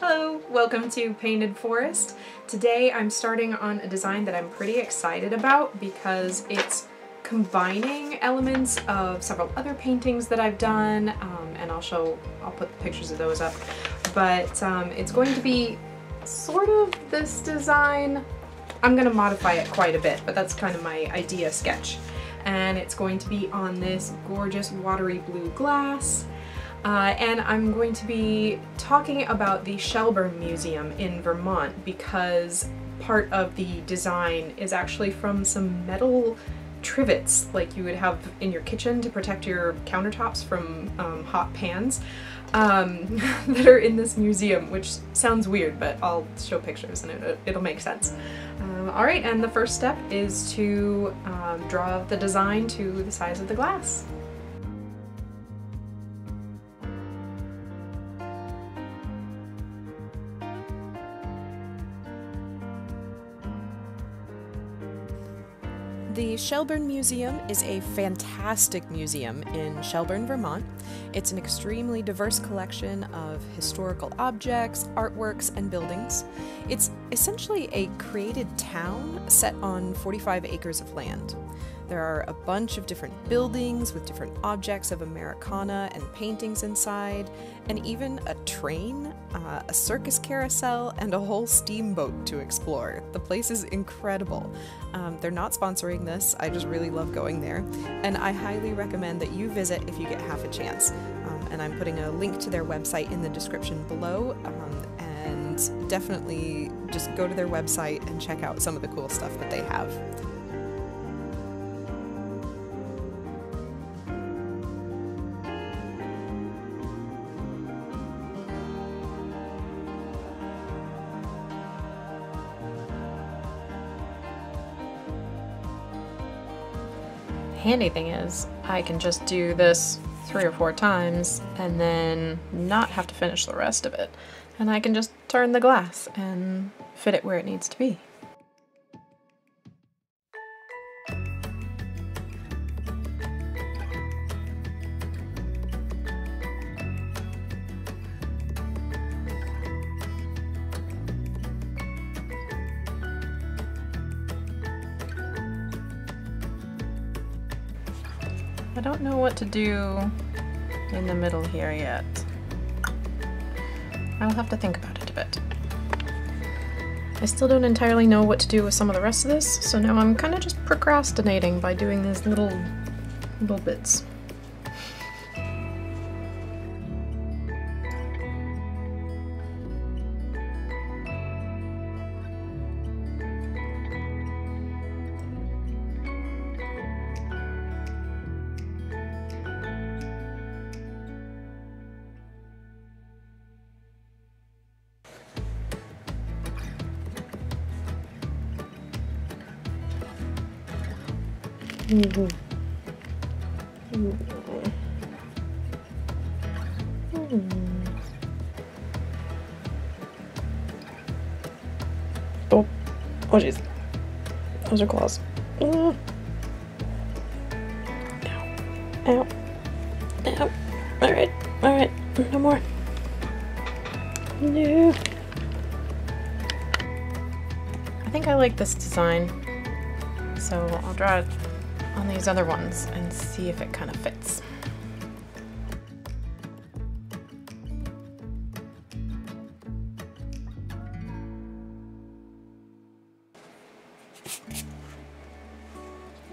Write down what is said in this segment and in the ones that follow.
Hello, welcome to Painted Forest. Today I'm starting on a design that I'm pretty excited about because it's combining elements of several other paintings that I've done, and I'll put pictures of those up. But it's going to be sort of this design. I'm going to modify it quite a bit, but that's kind of my idea sketch. And it's going to be on this gorgeous watery blue glass. And I'm going to be talking about the Shelburne Museum in Vermont because part of the design is actually from some metal trivets like you would have in your kitchen to protect your countertops from hot pans that are in this museum, which sounds weird, but I'll show pictures and it'll make sense. Alright, and the first step is to draw the design to the size of the glass. The Shelburne Museum is a fantastic museum in Shelburne, Vermont. It's an extremely diverse collection of historical objects, artworks, and buildings. It's essentially a created town set on 45 acres of land. There are a bunch of different buildings with different objects of Americana and paintings inside, and even a train, a circus carousel, and a whole steamboat to explore. The place is incredible. They're not sponsoring this, I just really love going there, and I highly recommend that you visit if you get half a chance. And I'm putting a link to their website in the description below, and definitely just go to their website and check out some of the cool stuff that they have. Handy thing is, I can just do this 3 or 4 times and then not have to finish the rest of it. And I can just turn the glass and fit it where it needs to be. I don't know what to do in the middle here yet. I'll have to think about it a bit. I still don't entirely know what to do with some of the rest of this, so now I'm kind of just procrastinating by doing these little bits. Oh jeez, those are claws. Ow, ow, ow. Alright, no more. No. I think I like this design, so I'll draw it on these other ones and see if it kind of fits.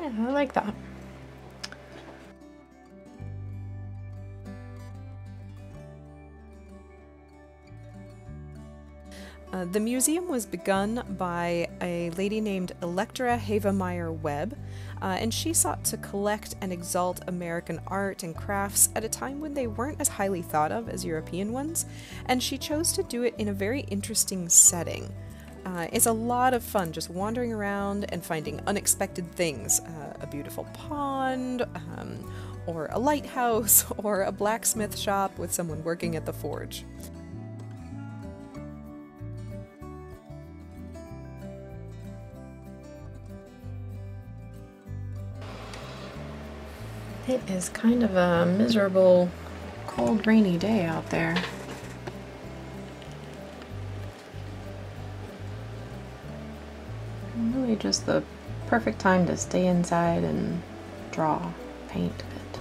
Yeah, I like that. The museum was begun by a lady named Electra Havemeyer-Webb, and she sought to collect and exalt American art and crafts at a time when they weren't as highly thought of as European ones, and she chose to do it in a very interesting setting. It's a lot of fun just wandering around and finding unexpected things, a beautiful pond, or a lighthouse, or a blacksmith shop with someone working at the forge. It is kind of a miserable, cold, rainy day out there. Probably just the perfect time to stay inside and draw, paint a bit.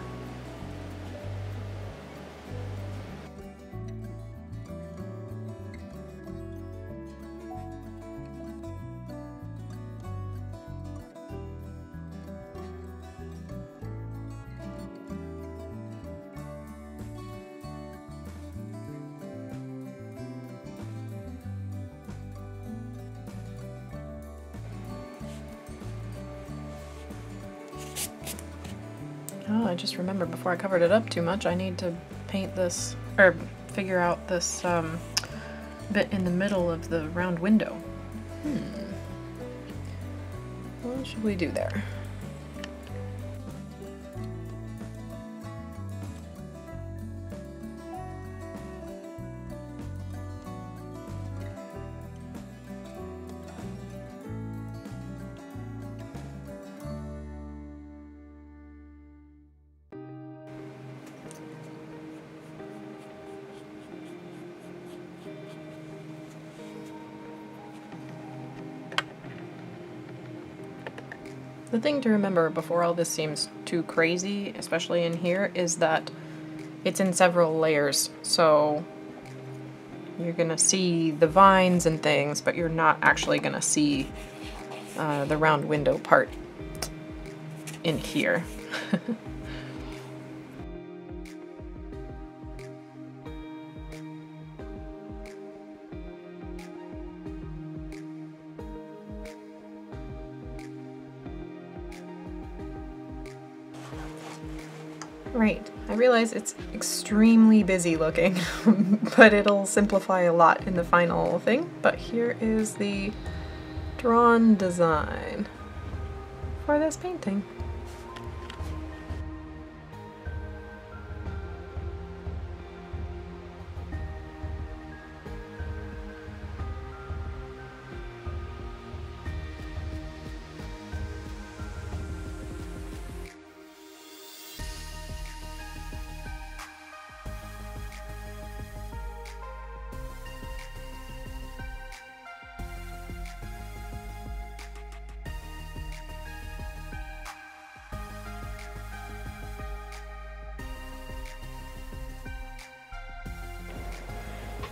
Oh, I just remembered before I covered it up too much, I need to paint this, or figure out this bit in the middle of the round window. What should we do there? The thing to remember before all this seems too crazy, especially in here, is that it's in several layers. So you're gonna see the vines and things, but you're not actually gonna see the round window part in here. Right, I realize it's extremely busy looking, but it'll simplify a lot in the final thing. But here is the drawn design for this painting.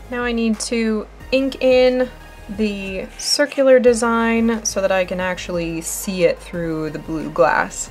Now I need to ink in the circular design so that I can actually see it through the blue glass.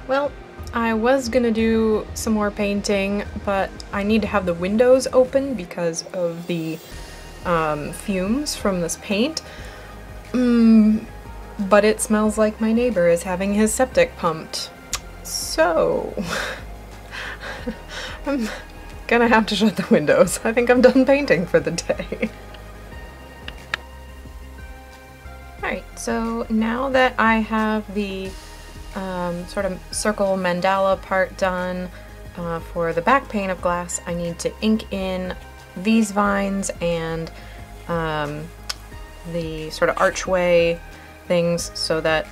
Well, I was gonna do some more painting, but I need to have the windows open because of the fumes from this paint. But it smells like my neighbor is having his septic pumped. So, I'm gonna have to shut the windows. I think I'm done painting for the day. Alright, so now that I have the sort of circle mandala part done for the back pane of glass, I need to ink in these vines and the sort of archway things so that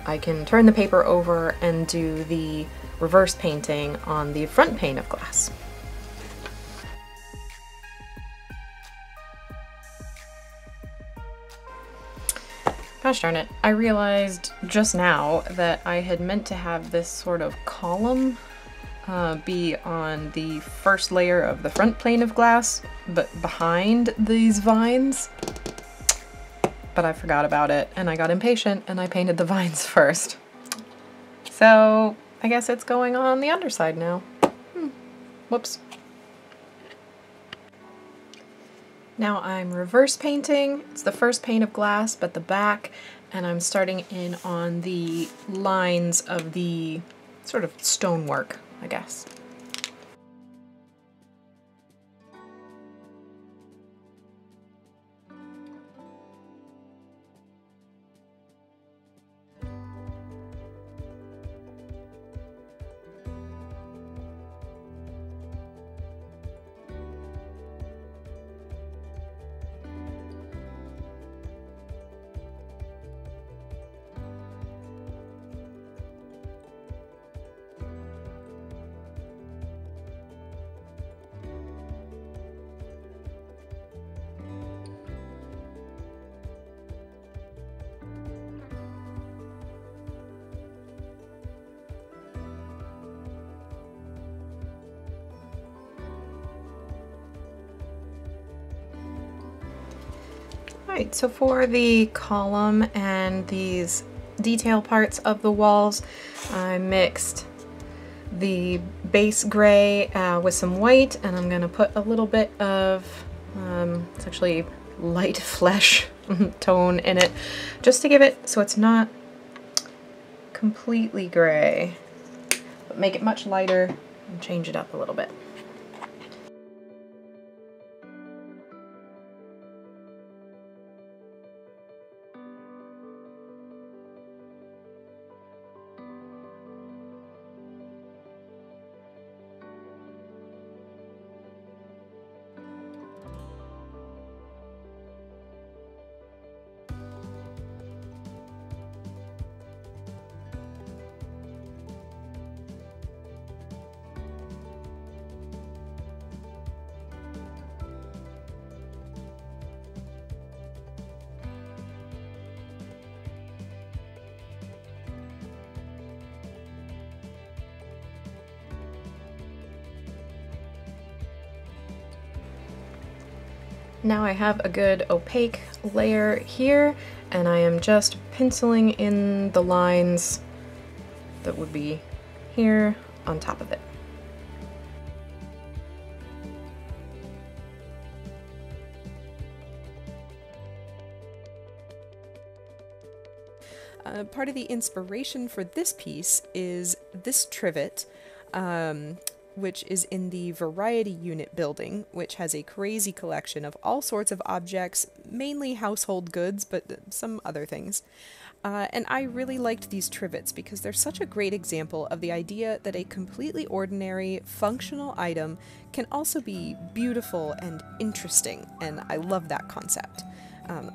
I can turn the paper over and do the reverse painting on the front pane of glass. Gosh darn it, I realized just now that I had meant to have this sort of column be on the first layer of the front plane of glass, but behind these vines. But I forgot about it, and I got impatient, and I painted the vines first. So I guess it's going on the underside now. Whoops. Now I'm reverse painting. It's the first pane of glass, but the back, and I'm starting in on the lines of the sort of stonework, I guess. Alright, so for the column and these detail parts of the walls, I mixed the base gray with some white, and I'm going to put a little bit of, it's actually light flesh tone in it, just to give it so it's not completely gray, but make it much lighter and change it up a little bit. Now I have a good opaque layer here, and I am just penciling in the lines that would be here on top of it. Part of the inspiration for this piece is this trivet, which is in the Variety Unit building, which has a crazy collection of all sorts of objects, mainly household goods, but some other things. And I really liked these trivets because they're such a great example of the idea that a completely ordinary, functional item can also be beautiful and interesting, and I love that concept.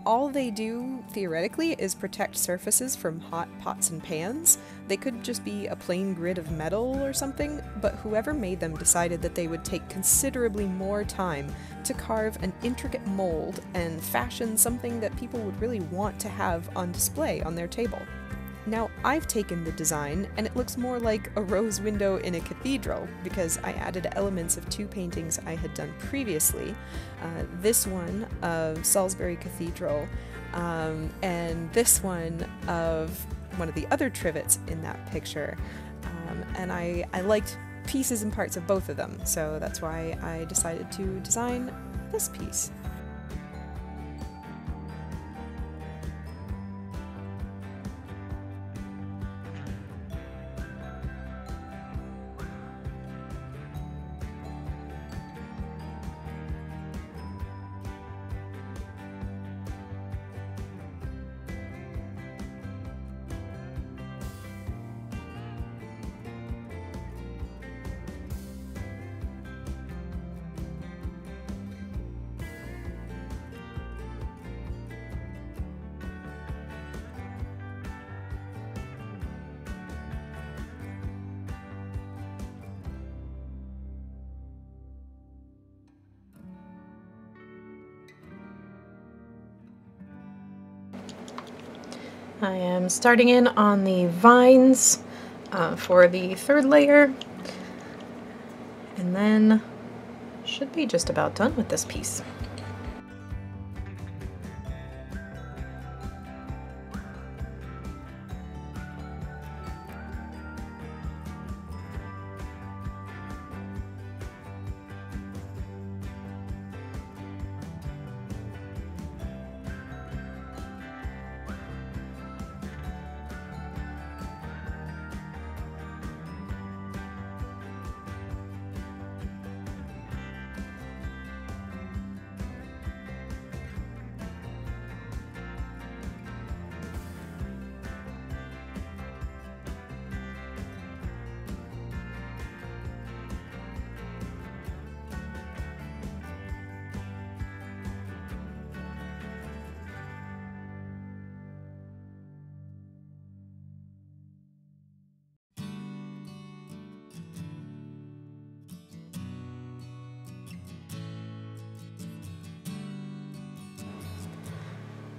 All they do, theoretically, is protect surfaces from hot pots and pans. They could just be a plain grid of metal or something, but whoever made them decided that they would take considerably more time to carve an intricate mold and fashion something that people would really want to have on display on their table. Now, I've taken the design, and it looks more like a rose window in a cathedral, because I added elements of two paintings I had done previously. This one of Salisbury Cathedral, and this one of one of the other trivets in that picture. And I liked pieces and parts of both of them, so that's why I decided to design this piece. I am starting in on the vines for the third layer, and then should be just about done with this piece.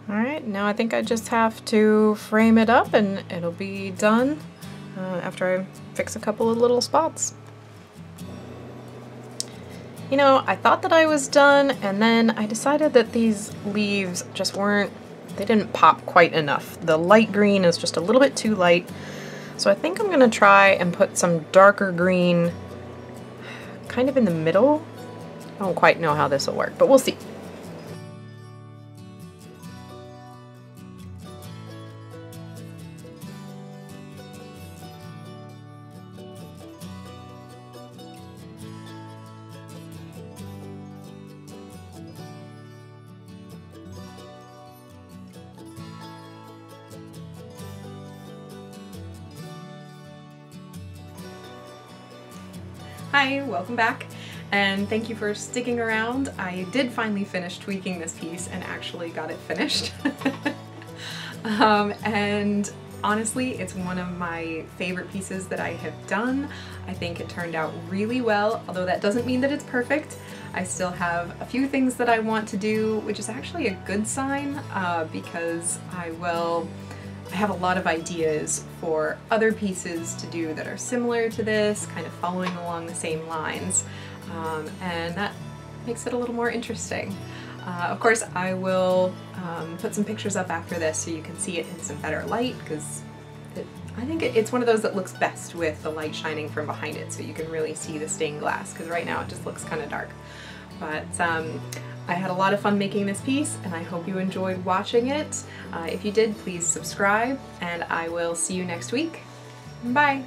Alright, now I think I just have to frame it up and it'll be done after I fix a couple of little spots. You know, I thought that I was done, and then I decided that these leaves just they didn't pop quite enough. The light green is just a little bit too light, so I think I'm going to try and put some darker green kind of in the middle. I don't quite know how this will work, but we'll see. Hi, welcome back, and thank you for sticking around. I did finally finish tweaking this piece and actually got it finished. And honestly, it's one of my favorite pieces that I have done. I think it turned out really well, although that doesn't mean that it's perfect. I still have a few things that I want to do, which is actually a good sign because I have a lot of ideas for other pieces to do that are similar to this, kind of following along the same lines, and that makes it a little more interesting. Of course, I will put some pictures up after this so you can see it in some better light, because I think it's one of those that looks best with the light shining from behind it so you can really see the stained glass, because right now it just looks kind of dark. But I had a lot of fun making this piece, and I hope you enjoyed watching it. If you did, please subscribe, and I will see you next week. Bye!